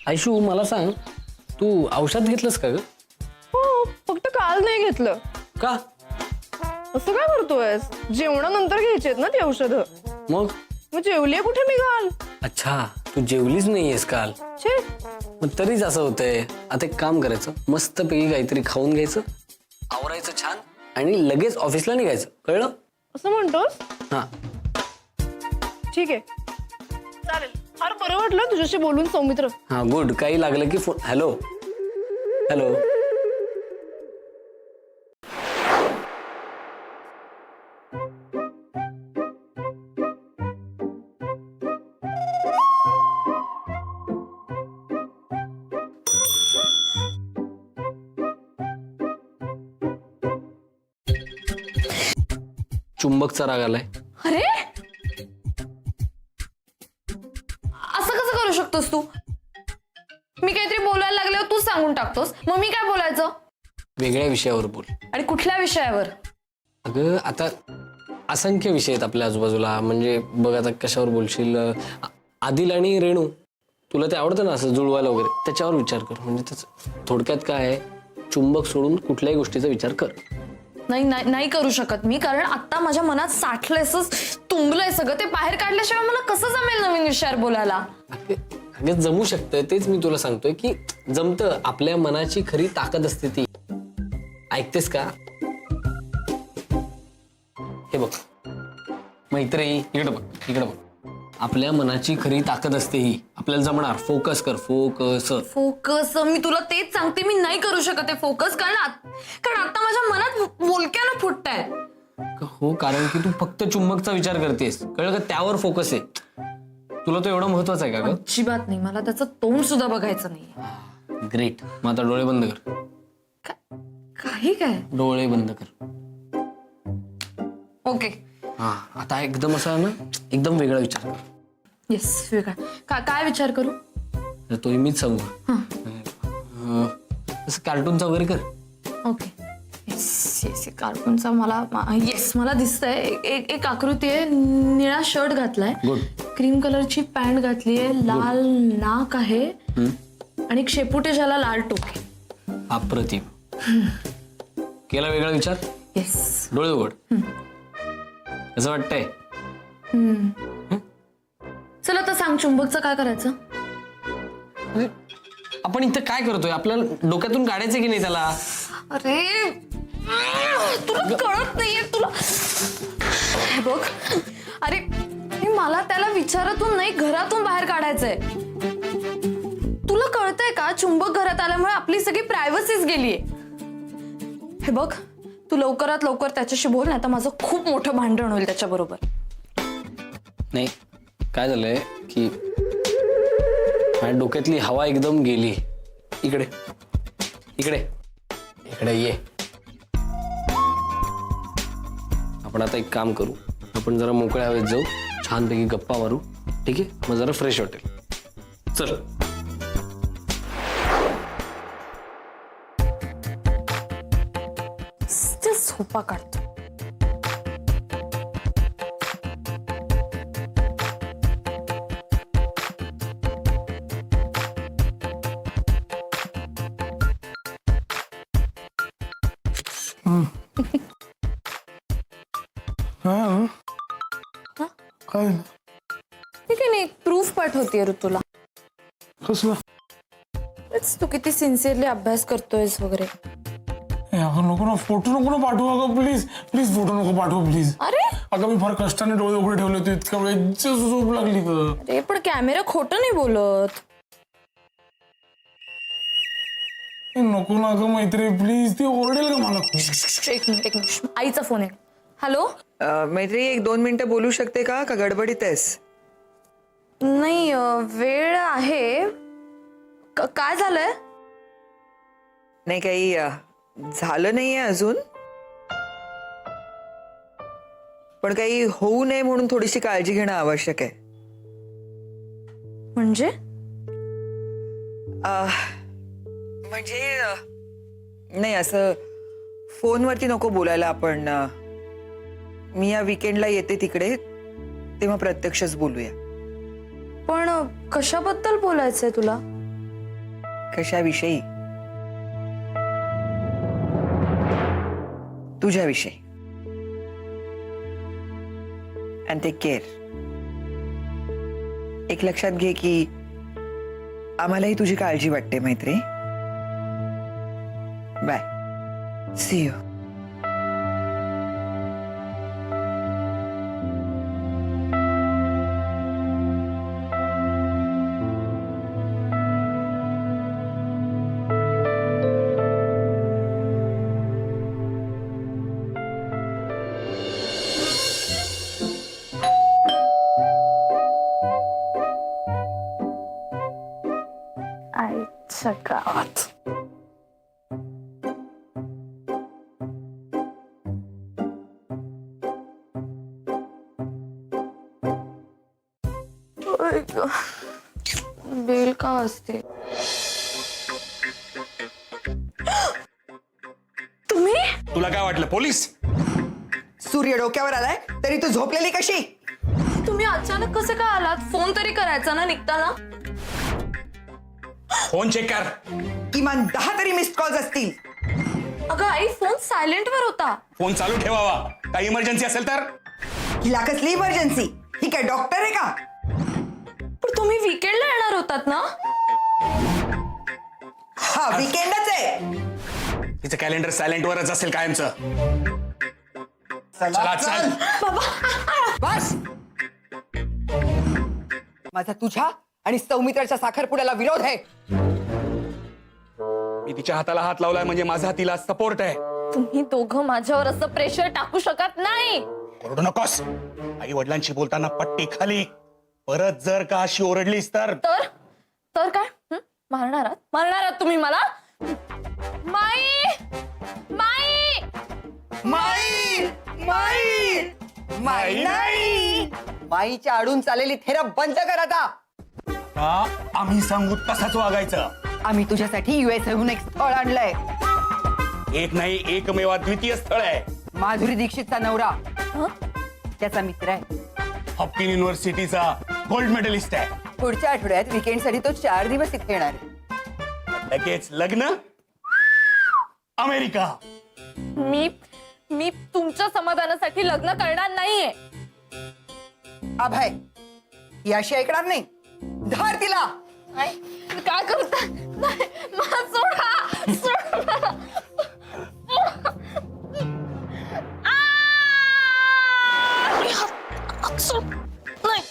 आयशू मला सांग, तू औषध घेतलंस का ग? हो, फक्त काल नाही घेतलं. का? असं काय करतोयस? जेवणानंतर घ्यायची आहेत ना ती औषधं. मग मग जेवलीये कुठे मी काल? अच्छा, तू जेवलीच नाहीयेस काल. छे, मग तरीच असं होतंय. आता एक काम करायचं, मस्तपैकी काहीतरी खाऊन घ्यायचं, आवरायचं छान आणि लगेच ऑफिसला निघायचं, कळलं? असं म्हणतोस? हा. ठीक आहे, चालेल. फार बरं वाटलं तुझ्याशी बोलून सौमित्र. हा गुड. काही लागलं की फोन. Hello hello. चुंबकचा राग आलाय. अरे असं कसं करू शकतोस तू? मी काहीतरी बोलायला लागल्यावर तू सांगून टाकतोस, मग मी काय बोलायचं? वेगळ्या विषयावर बोल. आणि कुठल्या विषयावर? अगं आता असंख्य विषय आहेत आपल्या आजूबाजूला. म्हणजे बघ आता कशावर बोलशील. आदिल आणि रेणू, तुला ते आवडतं ना असं जुळवायला वगैरे, त्याच्यावर विचार कर. म्हणजे त्याचं थोडक्यात काय आहे, चुंबक सोडून कुठल्याही गोष्टीचा विचार कर. नाही नाही नाही करू शकत मी, कारण आता माझ्या मनात साठलंय, तुंबलंय सगळं. ते बाहेर काढल्याशिवाय मला कसं जमेल नवीन विषयावर बोलायला? अगं जमू शकतं, तेच मी तुला सांगतोय की जमतं. आपल्या मनाची खरी ताकद असते ती. ऐकतेस का? हे बघ मैत्री, इकडे बघ इकडे बघ. आपल्या मनाची खरी ताकद असते ही. आपल्याला जमणार. फोकस कर, फोकस. फोकस? मी तुला तेच सांगते, मी नाही करू शकत आहे फोकस, कारण आता माझ्या मनात मोलक्यानं फुटताय. हो, कारण की तू फक्त चुंबकचा विचार करतेस, कळलं का? त्यावर फोकस आहे. तुला तो एवढा महत्वाचा आहे का ग? अजिबात नाही, मला त्याचं तोंड सुद्धा बघायचं नाही. ग्रेट. मग आता डोळे बंद कर. काही काय? डोळे बंद कर. ओके. हा, आता एकदम असा ना, एकदम वेगळा विचार कर. येस, वेगळा. काय विचार करू? तो मीच सांगू. असं कार्टूनचा वगैरे कर. ओके. येस येस, कार्टूनचा. मला दिसतंय एक आकृती आहे. निळा शर्ट घातलाय, गुड. क्रीम कलरची पॅन्ट घातली आहे, लाल नाक आहे आणि एक शेपुटे ज्याला लाल टोके. अप्रतिम. केला वेगळा विचार. येस. डोळे उघड. असं वाटतंय? चल आता सांग, चुंबकचं काय करायचं? आपण इथं काय करतोय? आपल्याला डोक्यातून काढायचं की नाही त्याला? अरे तुला कळत नाहीये. तुला हे बघ, अरे मला त्याला विचारातून नाही, घरातून बाहेर काढायचंय. तुला कळतंय का? चुंबक घरात आल्यामुळे आपली सगळी प्रायव्हसीच गेलीये. हे बघ, तू लवकरात लवकर त्याच्याशी बोल, नाही तर माझं खूप मोठं भांडण होईल त्याच्याबरोबर. नाही, काय झालंय की माझ्या डोक्यातली हवा एकदम गेली. इकडे इकडे इकडे ये. आपण आता एक काम करू, आपण जरा मोकळ्या हवेत जाऊ, छानपैकी गप्पा मारू. ठीक आहे? मग जरा फ्रेश वाटेल. चल. झोपा काढतो. काय ठीक आहे, नाही प्रूफ पाठवतेय ऋतूला. कसलं? तू किती सिन्सिअरली अभ्यास करतोयस वगैरे. अगं नको ना, फोटो नको ना पाठवू. अगं प्लीज प्लीज फोटो नको पाठवू प्लीज. अरे अगं मी फार कष्टाने डोळे उघडे ठेवले होते, इतक्या वेळेची झोप लागली ग. अरे पण कॅमेरा खोटं नाही बोलत. नको ना ग मैत्री, प्लीज. ती ओरडेल का मला? एक मिनिट, आईचा फोन आहे. हॅलो. मैत्री, 1-2 मिनिटं बोलू शकते का गडबडीत आहेस? नाही, वेळ आहे. काय झालंय? नाही, काही झालं नाहीये अजून, पण काही होऊ नये म्हणून थोडीशी काळजी घेणं आवश्यक आहे. म्हणजे म्हणजे नाही, असं फोनवरती नको बोलायला. आपण मी या वीकेंडला येते तिकडे, तेव्हा प्रत्यक्षच बोलूया. पण कशाबद्दल बोलायचंय तुला? कशाविषयी? तुझ्याविषयी. And take care. एक लक्षात घे की आम्हालाही तुझी काळजी वाटते मैत्री. बाय. See you. आईच्या गावात. बेल का असते? तुम्ही तुला काय वाटलं पोलीस? सूर्य डोक्यावर आलाय तरी तू झोपलेली कशी? तुम्ही अचानक कसे काय आलात? फोन तरी करायचा ना निघताना. फोन चेक कर. किमान 10 तरी मिस्ड कॉल्स असतील. अगं आई, फोन सायलेंट वर होता. फोन चालू ठेवावा. काही इमर्जन्सी असेल तर. हिला कसली इमर्जन्सी? ही काय डॉक्टर आहे का? पण तुम्ही वीकेंडला येणार होतात ना? हा वीकेंडच आहे. तिचं कॅलेंडर सायलेंट वरच असेल कायमचं. चला चल. बस. माझा तुझ्या आणि सौमित्राच्या साखरपुड्याला विरोध आहे. मी तिच्या हाताला हात लावलाय म्हणजे माझा तिला सपोर्ट आहे. तुम्ही दोघं माझ्यावर असं प्रेशर टाकू शकत नाही. ओरडू नकोस. आई वडिलांशी बोलताना पट्टी खाली. परत जर का अशी ओरडलीस तर तर काय? मारणारात तुम्ही मला? माई माई माई माई माई नाही. माईच्या आडून चाललेली थेरप बंद कर आता. आम्ही सांगू तसंच वागायचं. आम्ही तुझ्यासाठी युएसहून एक स्थळ आणलंय. एक नाही एकमेव अद्वितीय स्थळ आहे. माधुरी दीक्षितचा नवरा त्याचा मित्र आहे. हॉपकिन युनिव्हर्सिटीचा गोल्ड मेडलिस्ट आहे. पुढच्या आठवड्यात वीकेंड साठी तो 4 दिवस इथे येणार आहे. लगेच लग्न अमेरिका. मी तुमच्या समाधानासाठी लग्न करणार नाहीये. अभय याशी ऐकणार नाही. धार तिला. आई, काय करता? नाही, मला सोडा. सोडा. नाही.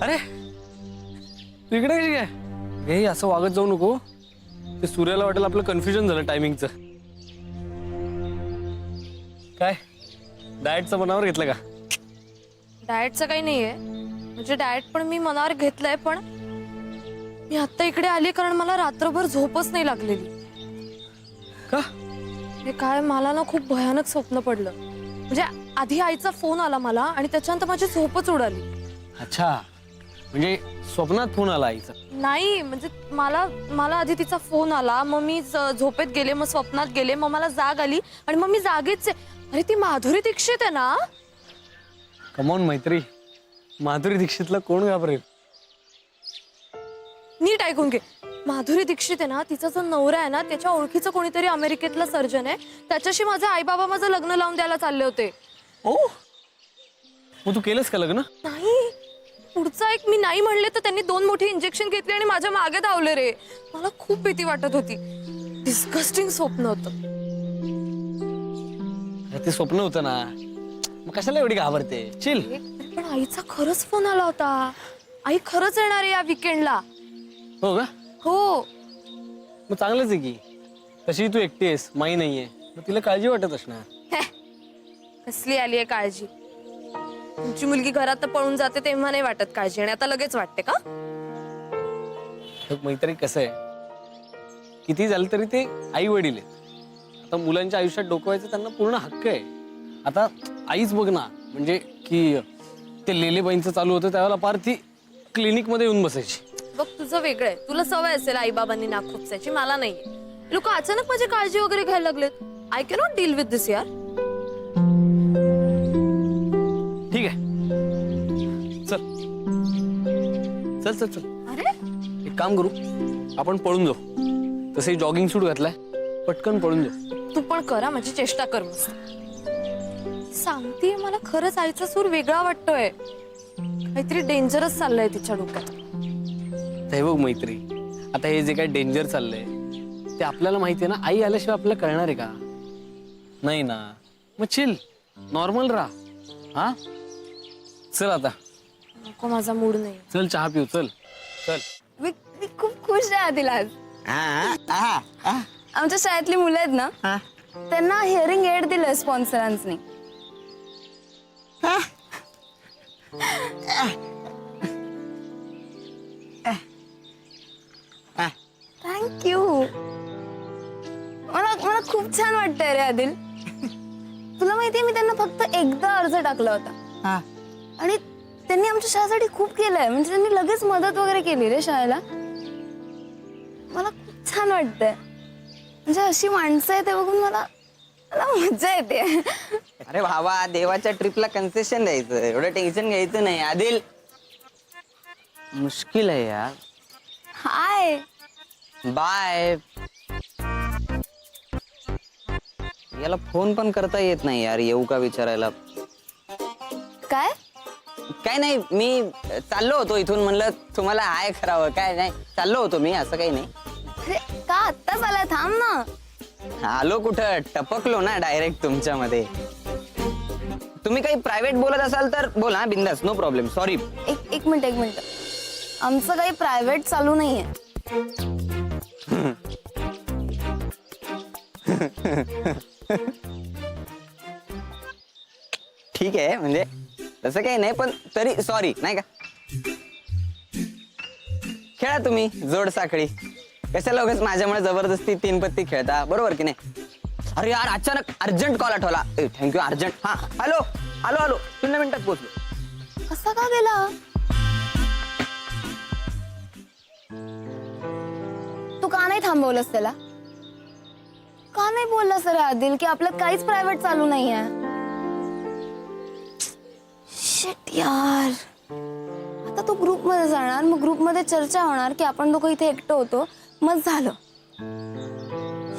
अरे तू इकडे कशी काय? हे असं वागत जाऊ नको. ते सूर्याला वाटेल आपलं कन्फ्युजन झालं टायमिंगचं. काय डाएटचं मनावर घेतलं का? डाएटचं काही नाहीये. म्हणजे डाएट पण मी मनावर घेतलंय, पण मी आता इकडे आली कारण मला रात्रभर झोपच नाही लागलेली. का? हे काय, मला ना खूप भयानक स्वप्न पडलं. म्हणजे आधी आईचा फोन आला मला आणि त्याच्यानंतर माझी झोपच उडाली. अच्छा, म्हणजे स्वप्नात फोन आला आईचा? नाही, म्हणजे मला आधी तिचा फोन आला, मग मी झोपेत गेले, मग स्वप्नात गेले, मग मला जाग आली आणि मग मी जागेच आहे. अरे ती माधुरी दीक्षित आहे ना? कमॉन मैत्री, माधुरी दीक्षितला कोण घाबरेल? नीट ऐकून घे. माधुरी दीक्षित आहे ना, तिचा जो नवरा आहे ना, त्याच्या ओळखीचं कोणीतरी अमेरिकेतला सर्जन आहे. त्याच्याशी माझे आई बाबा माझं लग्न लावून द्यायला चालले होते. ओ, मग तू केलंस का लग्न? नाही, पुढचा एक मी नाही म्हणले तर त्यांनी 2 मोठी इंजेक्शन घेतली आणि माझ्या मागे धावले रे. मला खूप भीती वाटत होती. डिस्गस्टिंग स्वप्न होतं. ते स्वप्न होतं ना, मग कशाला एवढी घाबरते? चिल. पण आईचा खरंच फोन आला होता. आई खरंच येणार आहे या विकेंडला. हो का? हो. मग चांगलंच आहे की. तशी तू एकटी आहेस, माई नाहीये, मग तिला काळजी वाटत असणार. कसली आली आहे काळजी? तुमची मुलगी घरात पळून जाते तेव्हा नाही वाटत काळजी, आणि आता लगेच वाटते का? मैत्री कसं आहे, किती झालं तरी ते आई वडील आहेत. आता मुलांच्या आयुष्यात डोकवायचं त्यांना पूर्ण हक्क आहे. आता आईच बघ ना, म्हणजे की ते लेलेबाईंचं चालू होतं त्यावेळेला पार ती क्लिनिक मध्ये येऊन बसायची. बघ तुझं वेगळं आहे. तुला सवय असेल आई बाबांनी नाक खुपसायची, मला नाहीये. लोक अचानक माझी काळजी वगैरे घ्यायला लागलेत. आय कॅनॉट डील विथ दिस यार. ठीक आहे, चल चल चल चल. अरे एक काम करू, आपण पळून जाऊ. तसे जॉगिंग सूट घातलाय, पटकन पळून जाऊ. तू पण करा, माझी चेष्टा कर मस्त. सांगते मला खरंच आईचा सूर वेगळा वाटतोय. काहीतरी डेंजरस चाललंय तिच्या डोक्यात. हे बघ मैत्री, आता हे जे काय डेंजर चाललंय ते आपल्याला माहितीये ना. आई आल्याशिवाय आपल्याला कळणार आहे का? नाही ना. मग चिल, नॉर्मल राहा. हा चल आता. नको, माझा मूड नाही. चल चहा पिऊ, चल चल. मी खूप खुश आहे आदिल आज. आमच्या शाळेतली मुलं आहेत ना, त्यांना हिअरिंग एड दिलं स्पॉन्सरांनी. थँक्यू. मला मला खूप छान वाटतंय रे आदिल. तुला माहितीये मी त्यांना फक्त एकदा अर्ज टाकला होता आणि त्यांनी आमच्या शाळेसाठी खूप केलंय. म्हणजे त्यांनी लगेच मदत वगैरे केली रे शाळेला. मला खूप छान वाटतंय. म्हणजे अशी माणसं आहे ते बघून मला मला मजा येते. अरे भावा, देवाच्या ट्रिपला कन्सेशन द्यायचं, एवढं टेन्शन घ्यायचं नाही. आदिल, मुश्किल आहे यार. हाय. बाय. याला फोन पण करता येत नाही यार, येऊ का विचारायला. काय? काय नाही, मी चाललो होतो इथून, म्हणलं तुम्हाला हाय करावं. काय नाही, चाललो होतो मी, असं काही नाही. अरे का आत्ताच आलाय? थांब ना. आलो कुठं, टपकलो ना डायरेक्ट तुमच्यामध्ये. तुम्ही काही प्रायव्हेट बोलत असाल तर बोला, बिंदास, नो प्रॉब्लेम. सॉरी. एक मिनिट. आमचं काही प्रायव्हेट चालू नाहीये. ठीक आहे, म्हणजे तसं काही नाही, पण तरी सॉरी, नाही का. खेळा तुम्ही जोड साखळी. कशाला उगाच माझ्यामुळे जबरदस्ती 3 पत्ती खेळता, बरोबर की नाही. अरे यार, अचानक अर्जंट कॉल आठवला. थँक्यू. अर्जंट. हा, हॅलो हॅलो हॅलो 0 मिनिटात पोहोचलो. कसा का गेला? तू का नाही थांबवलंस त्याला? का नाही बोललास रे आदिल की आपलं काहीच प्रायव्हेट चालू नाहीये? शिट यार. आता तो ग्रुप मध्ये जाणार, मग ग्रुप मध्ये चर्चा होणार की आपण दोघं इथे एकटं होतो, मग झालं.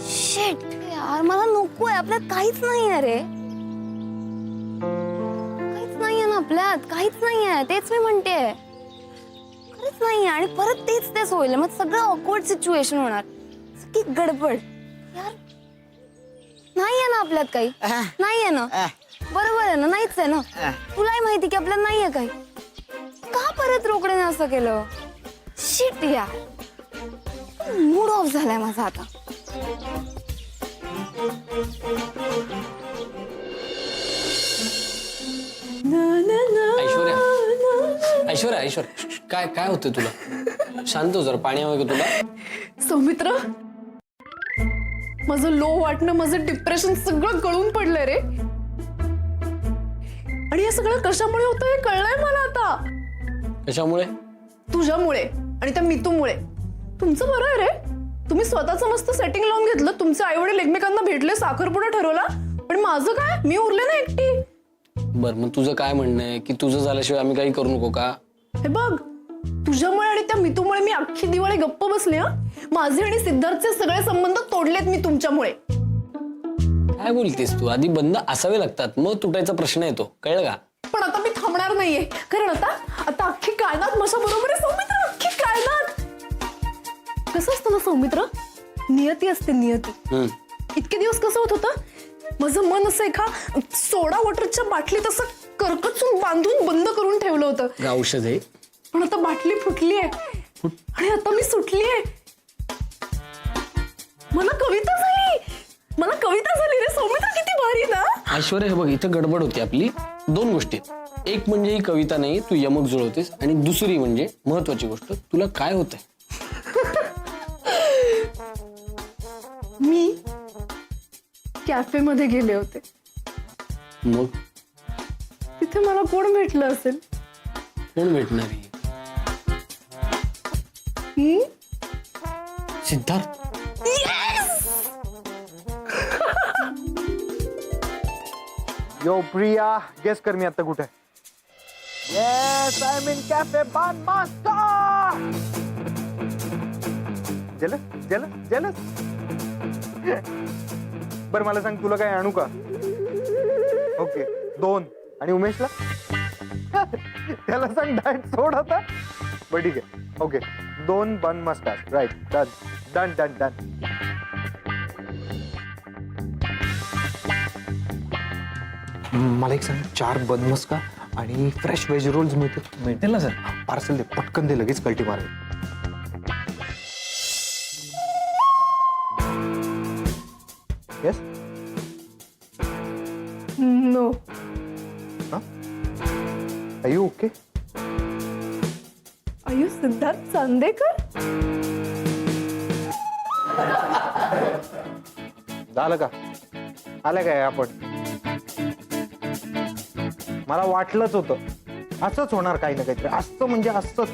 शिट यार, मला नकोय. आपल्यात काहीच नाहीये रे. काहीच नाहीये ना आपल्यात, काहीच नाहीये. तेच मी म्हणते, खरंच नाहीये. आणि परत तेच होईल, मग सगळं ऑकवर्ड सिच्युएशन होणार, सगळी गडबड. यार नाहीये ना आपल्यात काही. नाहीये ना, बरोबर आहे ना, नाहीच आहे ना. तुलाही माहिती की आपल्यात नाहीये काही. का परत रोकडेने असं केलं? शिट यार, मूड ऑफ झालाय माझा आता. ऐश्वर्या ऐश्वर्या, काय काय होतं तुला? शांत हो जरा. पाणी हवं का तुला? सौमित्र, माझं लो वाटणं, माझं डिप्रेशन सगळं गळून पडलंय रे. आणि हे सगळं कशामुळे होतं हे कळलंय मला आता. कशामुळे? तुझ्यामुळे आणि त्या मितूमुळे. तुमचं बरं आहे रे, तुम्ही स्वतःचं मस्त सेटिंग लावून घेतलं. तुमचे आई वडील एकमेकांना भेटले, साखरपुडा ठरवला. पण माझं काय, मी उरले ना एकटी. बर, मग तुझं काय म्हणणं आहे की तुझं झाल्याशिवाय आम्ही काही करू नको का? हे बघ, तुझ्यामुळे आणि त्या मितूमुळे मी अख्खी दिवाळी गप्प बसले. माझे आणि सिद्धार्थचे सगळे संबंध तोडलेत मी तुमच्यामुळे. काय बोलतेस तू? आधी बंद असावे लागतात, मग तुटायचा प्रश्न येतो, कळलं का? पण आता मी थांबणार नाहीये, कारण आता अख्खी कायनात माझ्या बरोबर आहे सौमित्र, अख्खी कायनात. कसं असतं ना सौमित्र, नियती असते नियती. इतके दिवस कसं होत होतं, माझं मन असं एका सोडा वॉटरच्या बाटलीत असं करकचून बांधून बंद करून ठेवलं होतं. औषध आहे. पण आता बाटली फुटली आहे आणि आता मी सुटली आहे. मला कविता झाली रे सौमित्र, किती भारी ना. ऐश्वर्या, हे बघ इथं गडबड होती आपली. दोन गोष्टी, एक म्हणजे ही कविता नाही, तू यमक जुळवतेस, आणि दुसरी म्हणजे महत्वाची गोष्ट, तुला काय होतंय? मी कॅफे मध्ये गेले होते, मग तिथे मला कोण भेटलं असेल? कोण भेटणार आहे? सिद्धार्थ. यो प्रिया, गेस कर मी आता कुठे? Yes, I am in cafe bun master. Jealous. बर मला सांग, तुला काय आणू का? ओके, 2. आणि उमेशला? त्याला सांग डाएट सोड आता. बर ठीक आहे, okay, 2 bun mustard. Right, done. मला एक सांग, 4 बन मस्का आणि फ्रेश व्हेज रोल्स मिळतील ना सर? पार्सल दे, पटकन दे, लगेच कल्टी मारेल. Yes. No. Are you okay? आयु सिद्धार्थ चांदेकर? झालं का? आलं काय आपण? मला वाटलंच होतं असंच होणार, काही ना काहीतरी. असं म्हणजे असंच.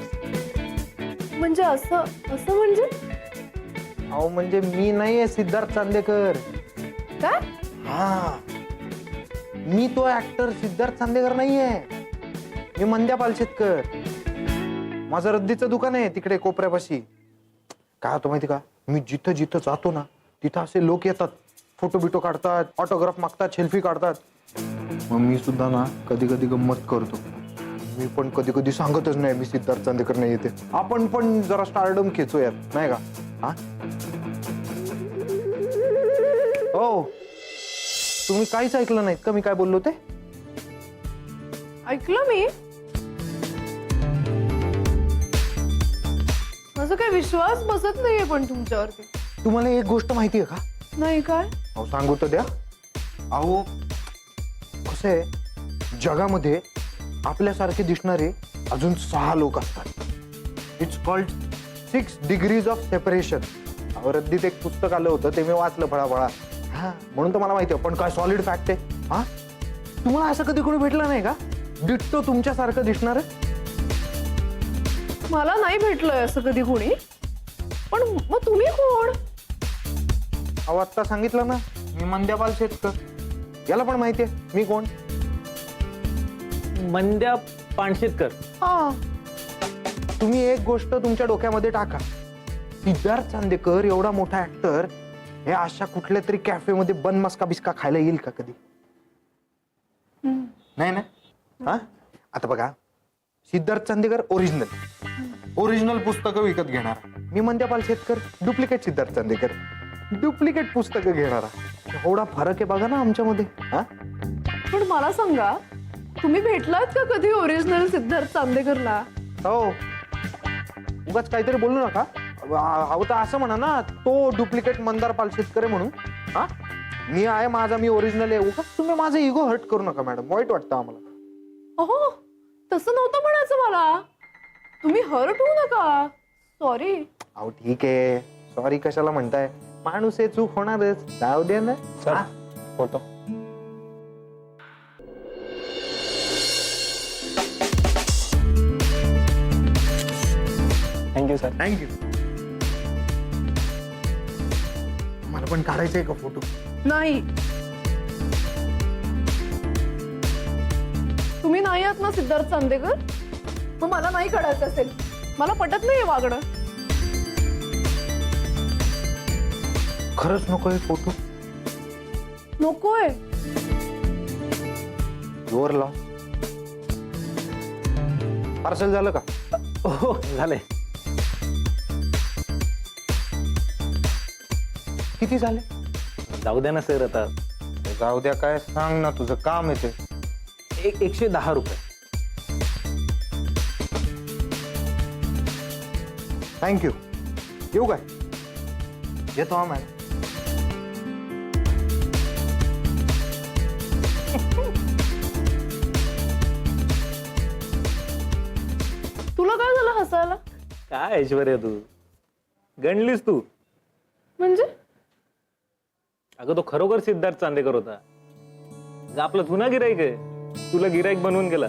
म्हणजे असं म्हणजे अहो म्हणजे मी नाहीये सिद्धार्थ चांदेकर. काय? हा, मी तो ऍक्टर सिद्धार्थ चांदेकर नाहीये. मी मंद्या पालशेतकर. माझं रद्दीचं दुकान आहे तिकडे कोपऱ्यापाशी. काय होतं माहिती का, मी जिथं जिथं जातो ना, तिथं असे लोक येतात, फोटो बिटो काढतात, ऑटोग्राफ मागतात, सेल्फी काढतात. मग मी सुद्धा ना कधी कधी गंमत करतो. मी पण कधी कधी सांगतच नाही मी सिद्धार्थ चांदेकर नाही येते. आपण पण जरा स्टारडम खेचूयात, नाही का? हा, हो. तुम्ही काहीच ऐकलं नाहीत का मी काय बोललो ते? ऐकलं मी. माझा काही विश्वास बसत नाहीये पण तुमच्यावरती. तुम्हाला एक गोष्ट माहिती आहे का? नाही. काय? अहो सांगू तर द्या. अहो कसं आहे, जगामध्ये आपल्यासारखे दिसणारे अजून 6 लोक असतात. It's called 6 degrees of separation. रद्दीत एक पुस्तक आलं होतं, ते मी वाचलं फळाफळा. हा, म्हणून तर मला माहिती आहे. पण काय सॉलिड फॅक्ट आहे. हा, तुम्हाला असं कधी कोणी भेटलं नाही का डिट्टो तुमच्यासारखं दिसणार? मला नाही भेटलंय असं कधी कोणी. पण मग तुम्ही कोण? अहो आत्ता सांगितलं ना, मी मंद्या पालशेतकर. याला पण माहिती आहे मी कोण. मंद्या पानशेतकर. हा, तुम्ही एक गोष्ट तुमच्या डोक्यामध्ये टाका, सिद्धार्थ चांदेकर एवढा मोठा ऍक्टर हे अशा कुठल्या तरी कॅफे मध्ये बन मस्का बिस्का खायला येईल का कधी? नाही ना. हा, आता बघा, सिद्धार्थ चांदेकर ओरिजिनल पुस्तकं विकत घेणार, मी मंद्या पालशेतकर डुप्लिकेट सिद्धार्थ चांदेकर डुप्लिकेट पुस्तकं घेणारा. एवढा फरक आहे बघा ना आमच्यामध्ये. हा, पण मला सांगा, तुम्ही भेटलात का कधी ओरिजिनल सिद्धार्थ चांदेकरला? हो, उगाच काहीतरी बोलू नका. अहो तर असं म्हणा ना, तो डुप्लिकेट मंदार पालशेतकर आहे म्हणून. हा, मी आहे माझा, मी ओरिजिनल आहे. उगाच तुम्ही माझा इगो हर्ट करू नका मॅडम, वाईट वाटतं आम्हाला. अहो, तसं नव्हतं म्हणायचं मला. तुम्ही हर्ट होऊ नका. सॉरी. अहो ठीक आहे, सॉरी कशाला म्हणताय, माणूस आहे, चूक होणारच, जाऊ दे ना. Sir, photo. Thank you sir. Thank you. मला पण काढायचा आहे का फोटो? नाही. तुम्ही नाही आहात ना सिद्धार्थ चांदेकर, मग मला नाही काढायचं असेल. मला पटत नाही वागणं. खरंच नकोय फोटो? नकोय. जोर लाव. पार्सल झालं का? हो झालंय. किती झाले? जाऊ द्या ना सर आता. जाऊ द्या काय, सांग ना, तुझं काम येते. 110 रुपये. थँक्यू. येऊ काय? येतो हा मॅडम. तुला काय झालं हसायला? काय ऐश्वर्या तू गणलीस तू. म्हणजे अगं तो खरोखर सिद्धार्थ चांदेकर होता. आपला जुना गिराईक आहे, तुला गिराईक बनवून गेला.